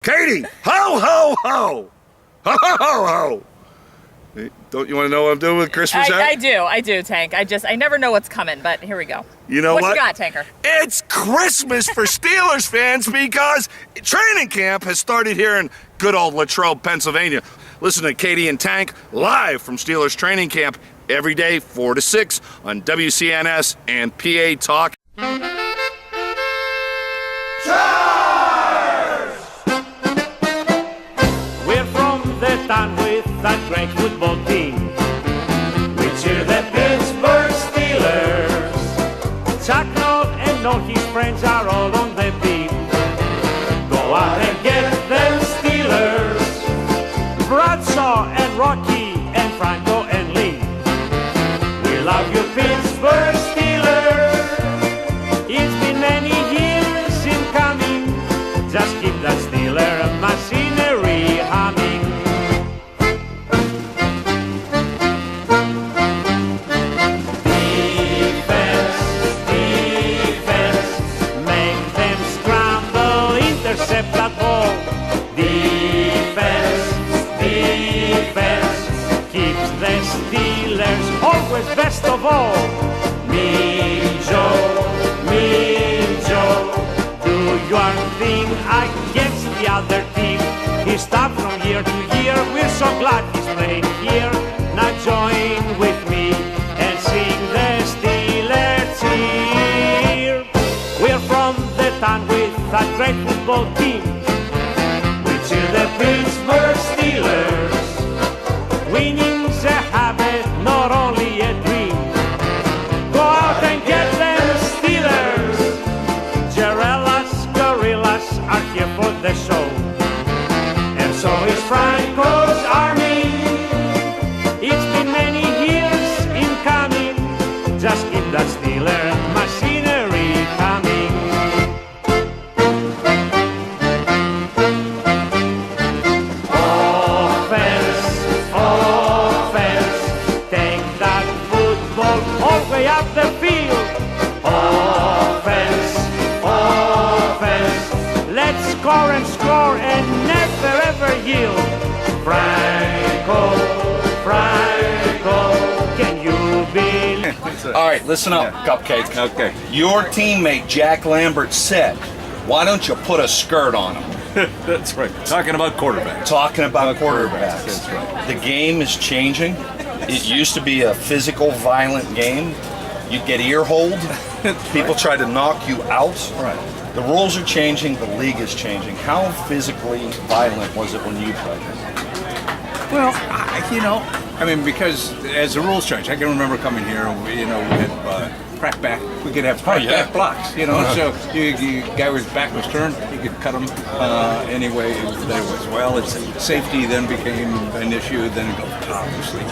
Katie, ho, ho, ho! Ho, ho, ho, ho! Hey, don't you want to know what I'm doing with Christmas hat? I do, Tank. I never know what's coming, but here we go. You know what? What you got, Tanker? It's Christmas for Steelers fans because training camp has started here in good old Latrobe, Pennsylvania. Listen to Katie and Tank live from Steelers training camp every day, 4 to 6 on WCNS and PA Talk. We're from the town with a great football team. We cheer the Pittsburgh Steelers. Chuck Noll and all his friends are all on the beat. Go out and get them Steelers. Bradshaw and Rocky and Franco and Lee. We love you, Pittsburgh Steelers. It's been many years in coming. Just keep the Steeler machinery humming. Defense, make them scramble, intercept that ball. Defense, keeps the Steelers always best of all. Mean Joe, do your thing against the other team. He's tough from year to year. We're so glad he's playing here. Now join with me and sing the Steelers cheer. We're from the town with a great football team. We cheer the Pittsburgh Steelers. Winning's a habit, not only a dream. Go out and get them Steelers. Gorillas are here for the show. And so is Franco's army. It's been many years in coming. Just keep the Steeler machinery coming. Offense, take that football all the way up the field. Offense, let's score and never ever yield. Franco, can you believe? All right, listen up, Cupcake. Okay. Your teammate, Jack Lambert, said, why don't you put a skirt on him? That's right. Talking about quarterbacks. Talking about quarterbacks. That's right. The game is changing. It used to be a physical, violent game. You'd get ear-holed. People try to knock you out. Right. The rules are changing. The league is changing. How physically violent was it when you played? Well, because as the rules change, I can remember coming here, we had crackback. We could have crackback blocks, So you guy whose back was turned, you could cut him any way there was. Well, it's safety then became an issue. Then it obviously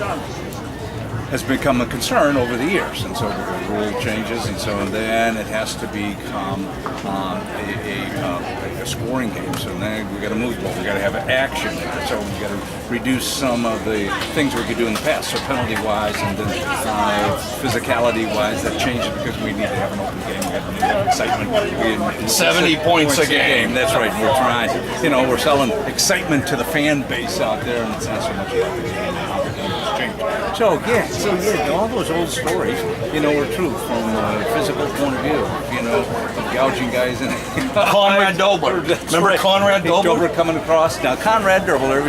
has become a concern over the years, and so the rule changes, and so then it has to become a scoring game. So then we got to move the ball, we got to have action, so we got to reduce some of the things we could do in the past. So penalty-wise, and then physicality-wise, that changes because we need to have an open game. We got to have excitement. 70 points a game. That's right. We're trying. We're selling excitement to the fan base out there, and it's not so much about the game and how the game has changed. So all those old stories, are true from a physical point of view, of gouging guys in. Conrad Dobler. Remember Conrad Dobler? Dobler coming across. Now Conrad Dobler,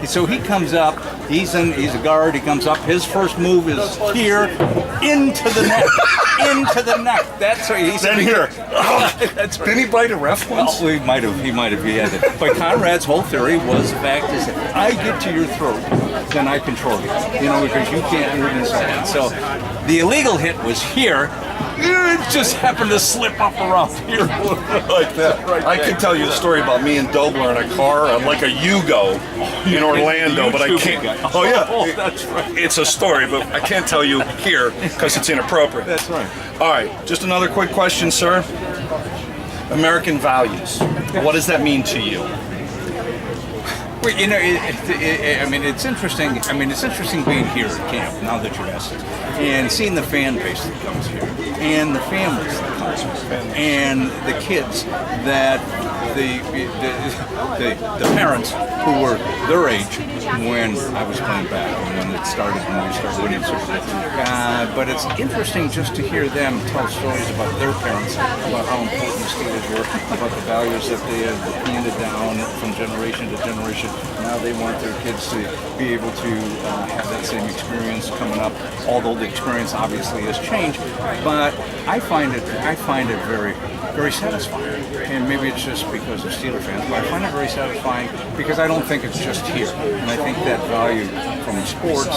so he comes up. He's a guard. He comes up. His first move is here, into the neck, into the neck. That's what he's. Then here. That's right. Didn't he bite a ref once? Well, he might have. He had it. But Conrad's whole theory was the fact is that I get to your throat, then I control you. Because you can't do it inside. So the illegal hit was here. It just happened to slip up around here like that. Right. I could tell you a story about me and Dobler in a car, like a Yugo in Orlando, but I can't. Oh yeah, that's right. It's a story, but I can't tell you here because it's inappropriate. That's right. All right, just another quick question, sir. American values. What does that mean to you? Well, it's interesting. It's interesting being here at camp now that you're asked it, and seeing the fan base that comes here, and the families that come here, and the kids that the parents who were their age when I was playing back, when it started, when we started winning Super Bowl. But it's interesting just to hear them tell stories about their parents, about how important the Steelers were, about the values that they had handed down from generation to generation. Now they want their kids to be able to have that same experience coming up, although the experience obviously has changed. But I find it very, very satisfying. And maybe it's just because of Steeler fans, but I find it very satisfying because I don't think it's just here. And I think that value from sports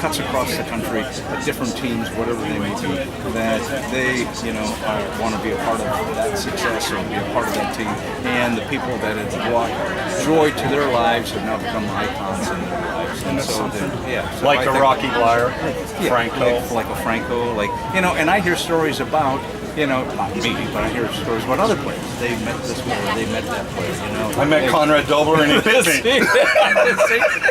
cuts across the country at different teams, whatever they may be, that they, want to be a part of that success or be a part of that team. And the people that have brought joy to their lives have now become icons in their lives. And so, so like a Rocky Bleier, Franco. Like a Franco, and I hear stories about, not me, but I hear stories about other players. They met this player, they met that player, I met Conrad Dobler and he bit me.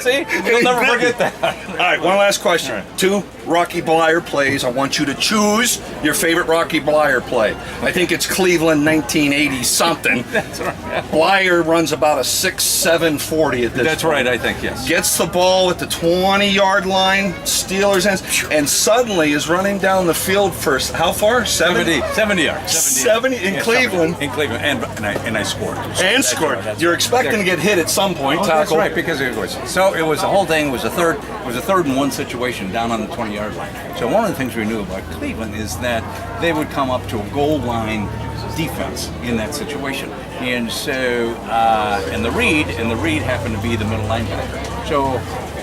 See? You'll never forget that. All right, one last question. All right. 2 Rocky Bleier plays. I want you to choose your favorite Rocky Bleier play. I think it's Cleveland 1980 something. That's right. Bleier runs about a 6'7" 40 at this That's point. right, I think, yes. Gets the ball at the 20-yard line, Steelers ends, and suddenly is running down the field for how far? 70 yards. 70 in Cleveland. In Cleveland, and I scored. And scored. Right, You're expecting to get hit at some point. Oh, that's tackle. right, because it was the whole thing was a third and 1 situation down on the 20-yard line. So one of the things we knew about Cleveland is that they would come up to a goal line defense in that situation. And so and the read happened to be the middle linebacker. So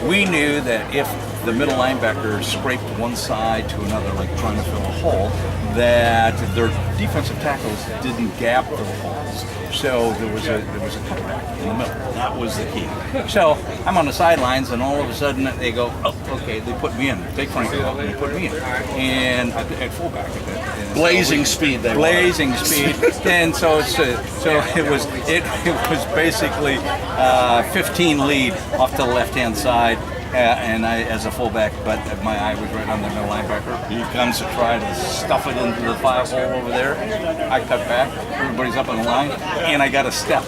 we knew that if the middle linebacker scraped one side to another, like trying to fill a hole, that their defensive tackles didn't gap the holes. So there was a cutback in the middle. That was the key. So I'm on the sidelines, and all of a sudden they go, oh, okay, they put me in. Take Franco out, and they put me in. And at fullback at that. Blazing speed. Blazing speed. And so it was basically 15 lead off to the left-hand side. And I, as a fullback, but my eye was right on the middle linebacker. He comes to try to stuff it into the file hole over there. I cut back. Everybody's up on the line, and I got a step.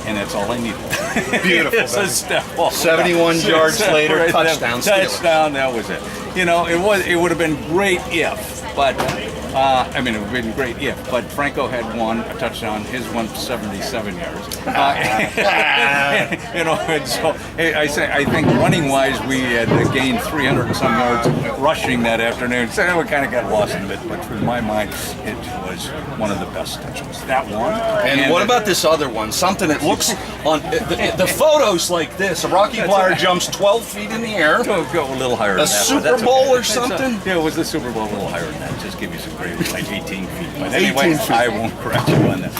And that's all I needed. Beautiful. It's a step. 71 yards later, right, touchdown. Touchdown. That was it. It would have been great if, but. It would have been great if, but Franco had a touchdown. His went 77 yards. And so I think running-wise, we had gained 300 and some yards rushing that afternoon. So we kind of got lost in it, but in my mind, it was one of the best touchdowns. That one. And what about this other one? Something that looks on the photos like this. A Rocky Bleier jumps 12 feet in the air. Go a little higher than that. Super Bowl or something? Yeah, it was the Super Bowl a little higher than that. Just give you some great, like 18 feet. But 18 anyway, feet. I won't correct you on that.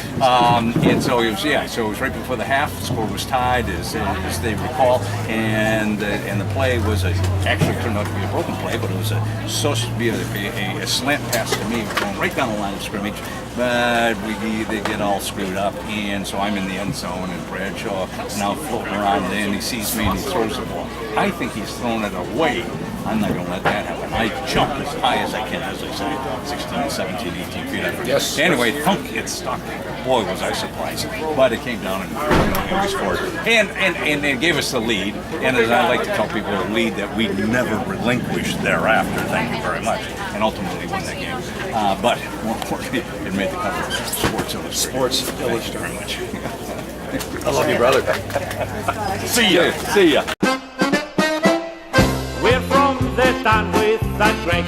And so it was, so it was right before the half. The score was tied, as they recall, and the play was actually turned out to be a broken play, but it was supposed to be a slant pass to me, going right down the line of scrimmage. But they get all screwed up, and so I'm in the end zone, and Bradshaw now floating around, and he sees me and he throws the ball. I think he's thrown it away. I'm not going to let that happen. I jump as high as I can, as I say, 16, 17, 18 feet. Yes. Anyway, thunk, it stuck. Boy, was I surprised. But it came down and we scored. And it gave us the lead. And as I like to tell people, a lead that we never relinquished thereafter. Thank you very much. And ultimately won that game. But more importantly, it made the cover of Sports-Illustrated. Thank you very much. I love you, brother. See ya. We're from the town with that great